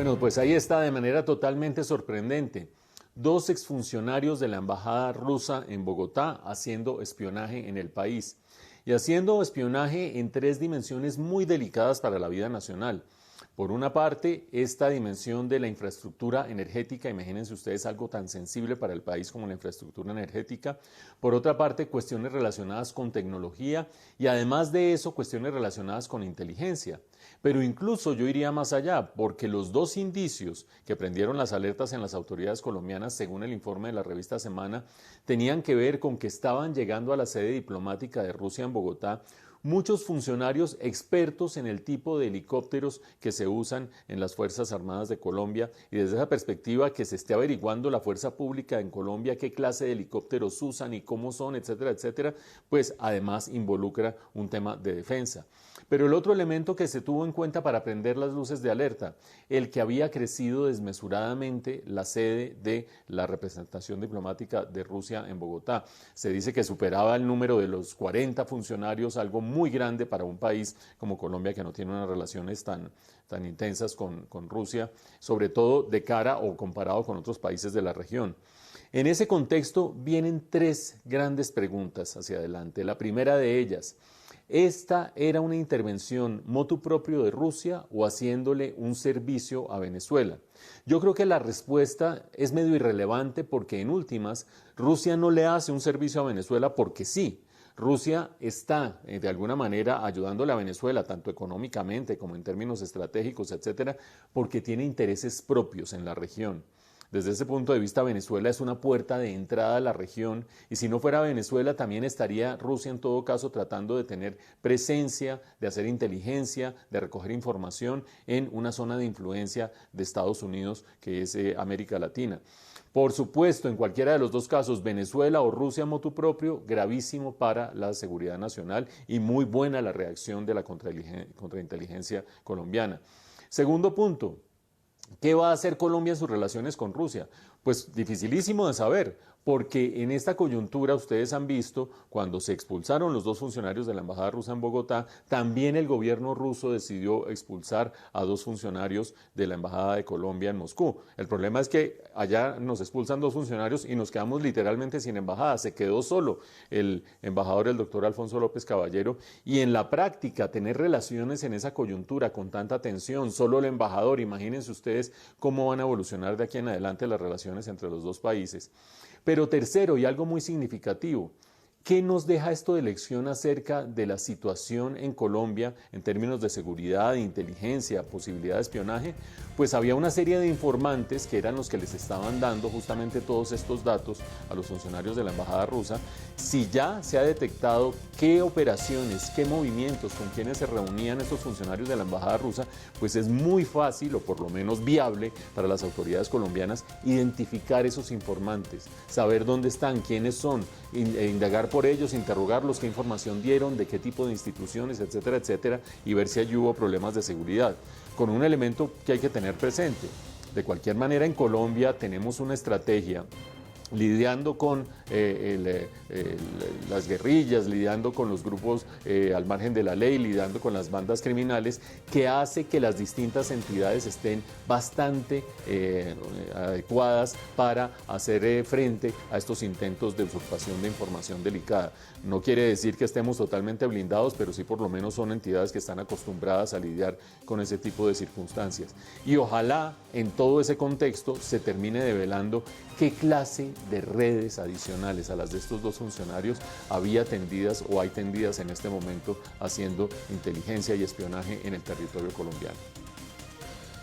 Bueno, pues ahí está de manera totalmente sorprendente. Dos exfuncionarios de la embajada rusa en Bogotá haciendo espionaje en el país y haciendo espionaje en tres dimensiones muy delicadas para la vida nacional. Por una parte, esta dimensión de la infraestructura energética, imagínense ustedes algo tan sensible para el país como la infraestructura energética. Por otra parte, cuestiones relacionadas con tecnología y además de eso, cuestiones relacionadas con inteligencia. Pero incluso yo iría más allá, porque los dos indicios que prendieron las alertas en las autoridades colombianas, según el informe de la revista Semana, tenían que ver con que estaban llegando a la sede diplomática de Rusia en Bogotá muchos funcionarios expertos en el tipo de helicópteros que se usan en las Fuerzas Armadas de Colombia y desde esa perspectiva que se esté averiguando la fuerza pública en Colombia qué clase de helicópteros usan y cómo son, etcétera, etcétera, pues además involucra un tema de defensa. Pero el otro elemento que se tuvo en cuenta para prender las luces de alerta, el que había crecido desmesuradamente la sede de la representación diplomática de Rusia en Bogotá. Se dice que superaba el número de los 40 funcionarios, algo muy grande para un país como Colombia que no tiene unas relaciones tan intensas con Rusia, sobre todo de cara o comparado con otros países de la región. En ese contexto vienen tres grandes preguntas hacia adelante. La primera de ellas, ¿esta era una intervención motu proprio de Rusia o haciéndole un servicio a Venezuela? Yo creo que la respuesta es medio irrelevante porque en últimas Rusia no le hace un servicio a Venezuela porque sí. Rusia está de alguna manera ayudándole a Venezuela, tanto económicamente como en términos estratégicos, etcétera, porque tiene intereses propios en la región. Desde ese punto de vista, Venezuela es una puerta de entrada a la región y si no fuera Venezuela, también estaría Rusia en todo caso tratando de tener presencia, de hacer inteligencia, de recoger información en una zona de influencia de Estados Unidos que es América Latina. Por supuesto, en cualquiera de los dos casos, Venezuela o Rusia motu propio, gravísimo para la seguridad nacional y muy buena la reacción de la contrainteligencia colombiana. Segundo punto, ¿qué va a hacer Colombia en sus relaciones con Rusia? Pues dificilísimo de saber, porque en esta coyuntura ustedes han visto, cuando se expulsaron los dos funcionarios de la embajada rusa en Bogotá, también el gobierno ruso decidió expulsar a dos funcionarios de la embajada de Colombia en Moscú. El problema es que allá nos expulsan dos funcionarios y nos quedamos literalmente sin embajada. Se quedó solo el embajador, el doctor Alfonso López Caballero, y en la práctica tener relaciones en esa coyuntura con tanta tensión, solo el embajador, imagínense ustedes cómo van a evolucionar de aquí en adelante las relaciones entre los dos países. Pero tercero, y algo muy significativo, ¿qué nos deja esto de lección acerca de la situación en Colombia en términos de seguridad, de inteligencia, posibilidad de espionaje? Pues había una serie de informantes que eran los que les estaban dando justamente todos estos datos a los funcionarios de la embajada rusa. Si ya se ha detectado qué operaciones, qué movimientos, con quiénes se reunían estos funcionarios de la embajada rusa, pues es muy fácil o por lo menos viable para las autoridades colombianas identificar esos informantes, saber dónde están, quiénes son, indagar por ellos, interrogarlos, qué información dieron, de qué tipo de instituciones, etcétera, etcétera, y ver si allí hubo problemas de seguridad, con un elemento que hay que tener presente. De cualquier manera, en Colombia tenemos una estrategia lidiando con las guerrillas, lidiando con los grupos al margen de la ley, lidiando con las bandas criminales, que hace que las distintas entidades estén bastante adecuadas para hacer frente a estos intentos de usurpación de información delicada. No quiere decir que estemos totalmente blindados, pero sí por lo menos son entidades que están acostumbradas a lidiar con ese tipo de circunstancias. Y ojalá en todo ese contexto se termine develando qué clase de redes adicionales a las de estos dos funcionarios había tendidas o hay tendidas en este momento haciendo inteligencia y espionaje en el territorio colombiano.